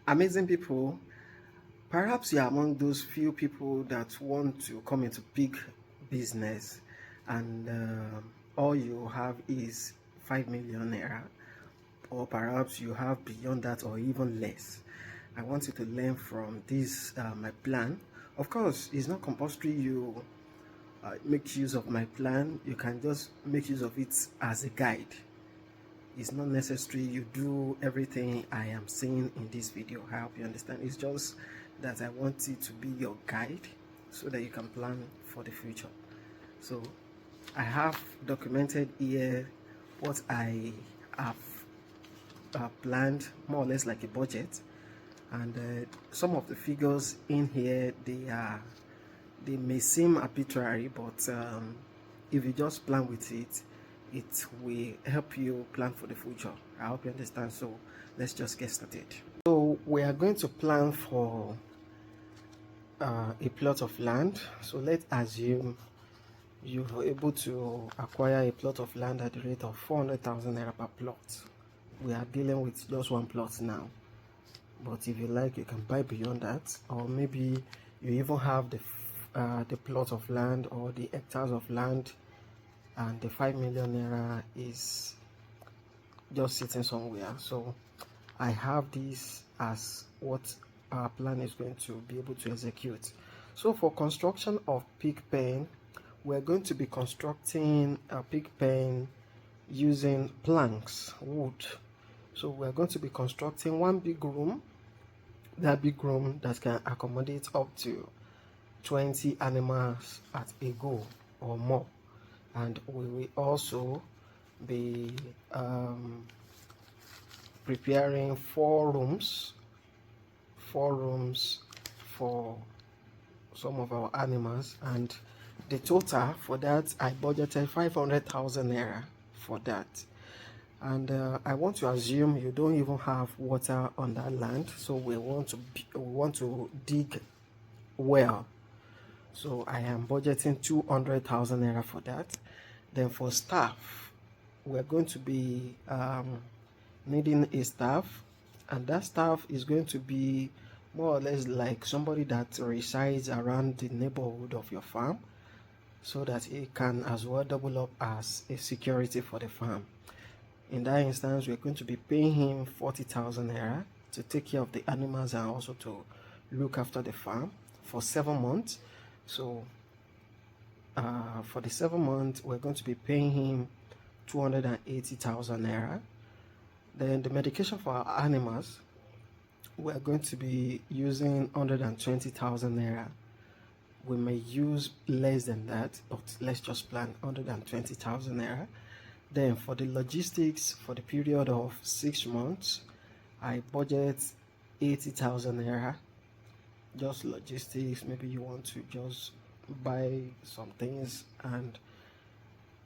Amazing people, perhaps you are among those few people that want to come into big business and all you have is 5 million naira, or perhaps you have beyond that or even less. I want you to learn from this my plan. Of course, it's not compulsory you make use of my plan. You can just make use of it as a guide. It's not necessary you do everything I am saying in this video. I hope you understand. It's just that I want it to be your guide so that you can plan for the future. So I have documented here what I have planned, more or less like a budget, and some of the figures in here, they may seem arbitrary, but if you just plan with it, it will help you plan for the future. I hope you understand. So let's just get started. So we are going to plan for a plot of land. So let's assume you were able to acquire a plot of land at the rate of 400,000 naira per plot. We are dealing with just one plot now, but if you like, you can buy beyond that, or maybe you even have the plot of land or the hectares of land, and the 5 million naira is just sitting somewhere. So I have this as what our plan is going to be able to execute. So for construction of pig pen, we're going to be constructing a pig pen using planks, wood. So we're going to be constructing one big room, that big room that can accommodate up to 20 animals at a go or more. And we will also be preparing four rooms for some of our animals, and the total for that, I budgeted 500,000 naira for that. And I want to assume you don't even have water on that land, so we want to dig well. So I am budgeting 200,000 naira for that. Then for staff, we're going to be needing a staff, and that staff is going to be more or less like somebody that resides around the neighborhood of your farm, so that it can as well double up as a security for the farm. In that instance, we're going to be paying him 40,000 naira to take care of the animals and also to look after the farm for 7 months. So for the 7 months, we're going to be paying him 280,000 naira. Then the medication for our animals, we're going to be using 120,000 naira. We may use less than that, but let's just plan 120,000 naira. Then for the logistics for the period of 6 months, I budget 80,000 naira. Just logistics. Maybe you want to just buy some things and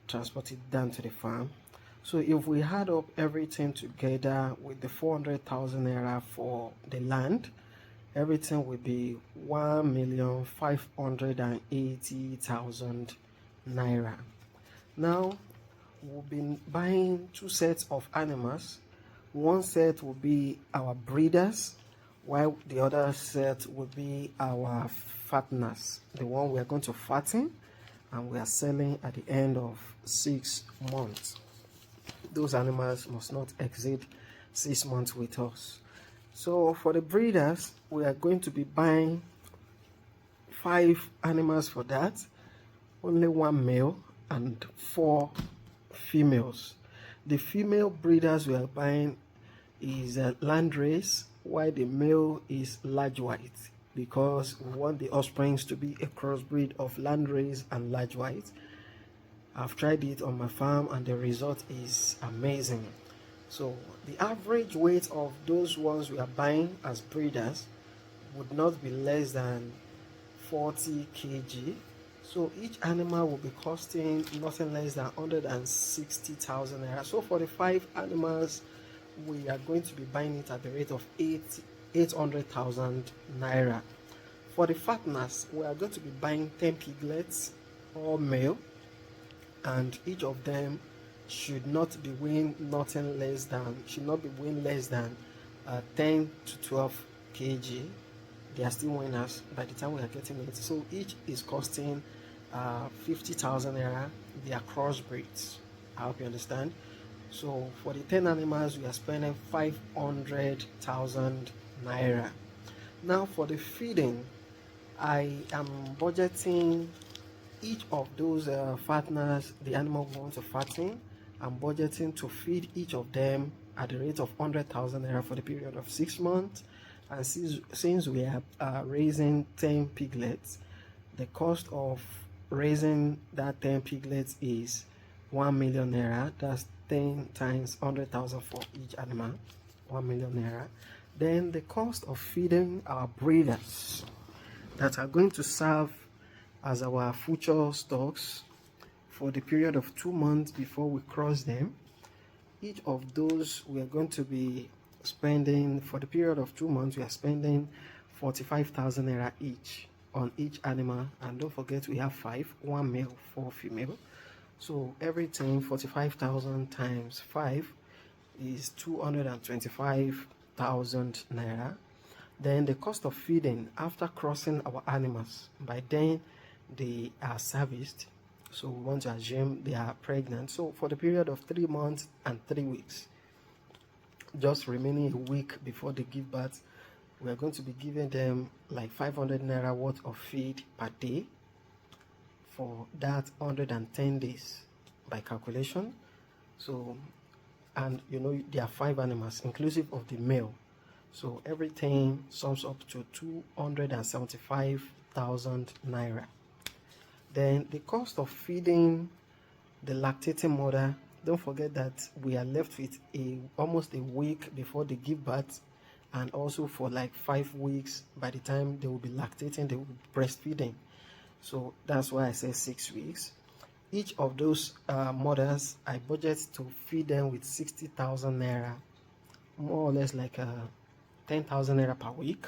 transport it down to the farm. So if we add up everything together with the 400,000 naira for the land, everything will be 1,580,000 naira. Now we'll be buying 2 sets of animals. One set will be our breeders, while the other set will be our fatteners, the one we are going to fatten and we are selling at the end of 6 months. Those animals must not exceed 6 months with us. So for the breeders, we are going to be buying 5 animals for that, only 1 male and 4 females. The female breeders we are buying is a land race, while the male is large white, because we want the offsprings to be a crossbreed of land race and large white. I've tried it on my farm and the result is amazing. So the average weight of those ones we are buying as breeders would not be less than 40 kg. So each animal will be costing nothing less than 160,000 naira. So for the 5 animals, we are going to be buying it at the rate of 800,000 naira. For the fatteners, we are going to be buying 10 piglets, all male, and each of them should not be weighing less than 10 to 12 kg. They are still winners by the time we are getting it. So each is costing 50,000 naira. They are crossbreeds. I hope you understand. So for the 10 animals, we are spending 500,000 naira. Now for the feeding, I am budgeting each of those fatteners the animal wants to fatten. I'm budgeting to feed each of them at the rate of 100,000 naira for the period of 6 months. And since we are raising 10 piglets, the cost of raising that 10 piglets is 1 million naira. That's 10 times 100,000 for each animal, 1 million naira. Then the cost of feeding our breeders that are going to serve as our future stocks for the period of 2 months before we cross them. Each of those we are going to be spending for the period of 2 months. We are spending 45,000 naira each on each animal, and don't forget we have 5, 1 male, 4 female. So everything 45,000 times 5 is 225,000 naira. Then the cost of feeding after crossing our animals, by then they are serviced, so we want to assume they are pregnant. So for the period of 3 months and 3 weeks, just remaining a week before they give birth, we are going to be giving them like 500 naira worth of feed per day for that 110 days by calculation. So, and you know, there are 5 animals inclusive of the male, so everything sums up to 275,000 naira. Then the cost of feeding the lactating mother, don't forget that we are left with almost a week before they give birth, and also for like 5 weeks by the time they will be lactating, they will be breastfeeding. So that's why I say 6 weeks. Each of those mothers, I budget to feed them with 60,000 naira, more or less like 10,000 naira per week,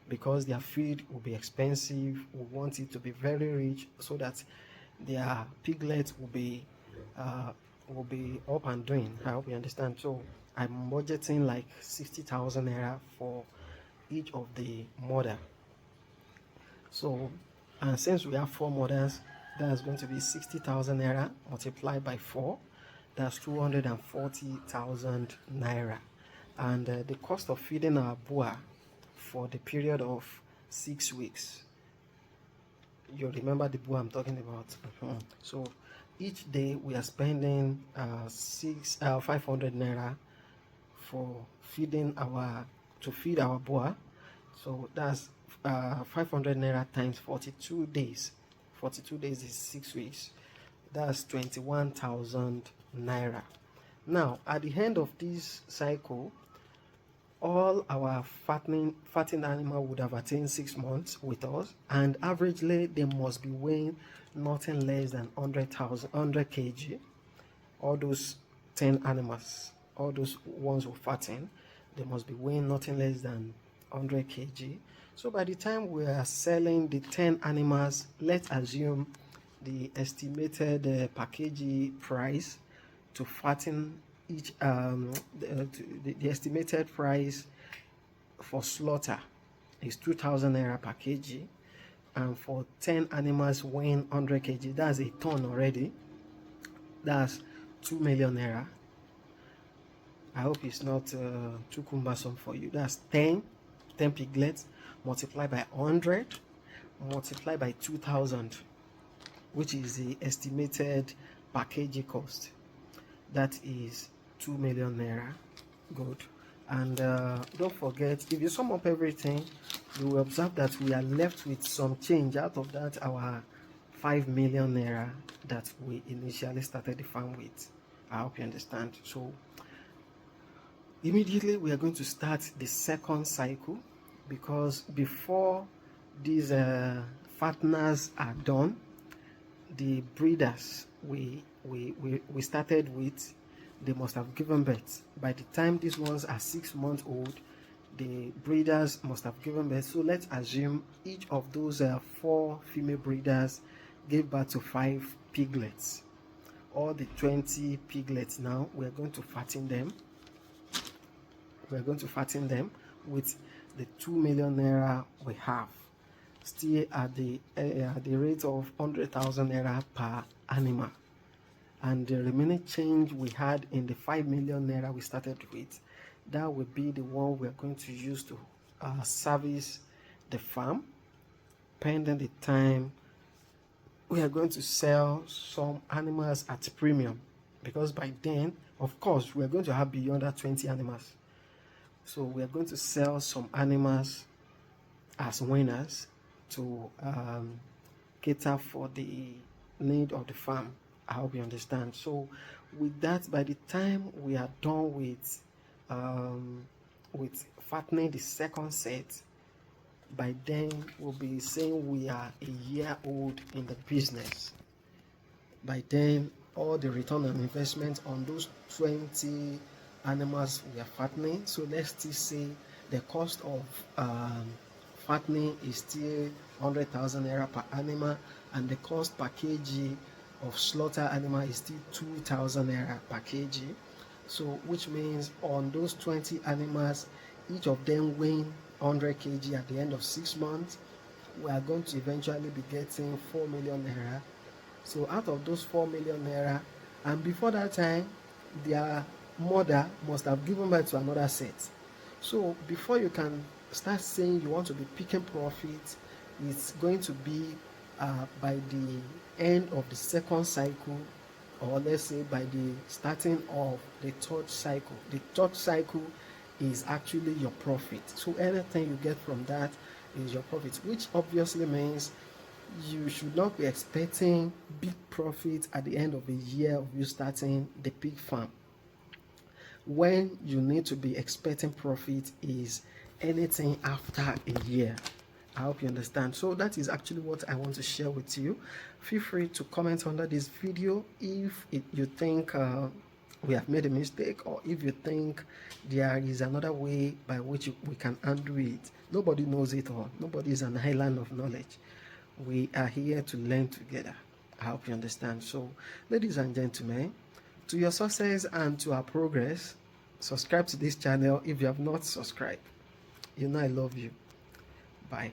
because their feed will be expensive. We want it to be very rich so that their piglets will be up and doing. I hope you understand. So I'm budgeting like 60,000 naira for each of the mother. So, and since we have 4 mothers, that's going to be 60,000 naira multiplied by 4. That's 240,000 naira. And the cost of feeding our boa for the period of 6 weeks, you remember the boa I'm talking about. So each day we are spending 500 naira for feeding to feed our boa. So that's 500 naira times 42 days. 42 days is 6 weeks. That's 21,000 naira. Now at the end of this cycle, all our fattening animal would have attained 6 months with us, and averagely they must be weighing nothing less than 100 kg. All those 10 animals, all those ones who fatten, they must be weighing nothing less than 100 kg. So by the time we are selling the 10 animals, let's assume the estimated per kg price to fatten each the estimated price for slaughter is 2,000 naira per kg, and for 10 animals weighing 100 kg, that's a ton already. That's 2 million naira. I hope it's not too cumbersome for you. That's 10 piglets multiplied by 100 multiplied by 2,000, which is the estimated per kg cost. That is 2 million naira. Good. And don't forget, if you sum up everything, you will observe that we are left with some change out of that our 5 million naira that we initially started the farm with. I hope you understand. So immediately we are going to start the second cycle, because before these fatteners are done, the breeders we started with, they must have given birth. By the time these ones are 6 months old, the breeders must have given birth. So let's assume each of those 4 female breeders gave birth to 5 piglets. All the 20 piglets now, we are going to fatten them. We are going to fatten them with the 2 million naira we have, still at the rate of 100,000 naira per animal, and the remaining change we had in the 5 million naira we started with, that will be the one we are going to use to service the farm. Pending the time, we are going to sell some animals at premium, because by then, of course, we are going to have beyond that 20 animals. So we are going to sell some animals as winners to cater for the need of the farm. I hope you understand. So with that, by the time we are done with fattening the second set, by then we'll be saying we are a year old in the business. By then, all the return on investment on those 20 animals we are fattening, so let's still say the cost of fattening is still 100,000 naira per animal, and the cost per kg of slaughter animal is still 2,000 naira per kg. So which means on those 20 animals, each of them weighing 100 kg at the end of 6 months, we are going to eventually be getting 4 million naira. So out of those 4 million naira, and before that time, their mother must have given birth to another set. So before you can start saying you want to be picking profit, it's going to be by the end of the second cycle, or let's say by the starting of the third cycle. The third cycle is actually your profit. So anything you get from that is your profit, which obviously means you should not be expecting big profit at the end of a year of you starting the pig farm. When you need to be expecting profit is anything after a year. I hope you understand. So that is actually what I want to share with you. Feel free to comment under this video if you think we have made a mistake, or if you think there is another way by which we can undo it. Nobody knows it all. Nobody is an island of knowledge. We are here to learn together. I hope you understand. So, ladies and gentlemen, to your success and to our progress, subscribe to this channel if you have not subscribed. You know I love you. Bye.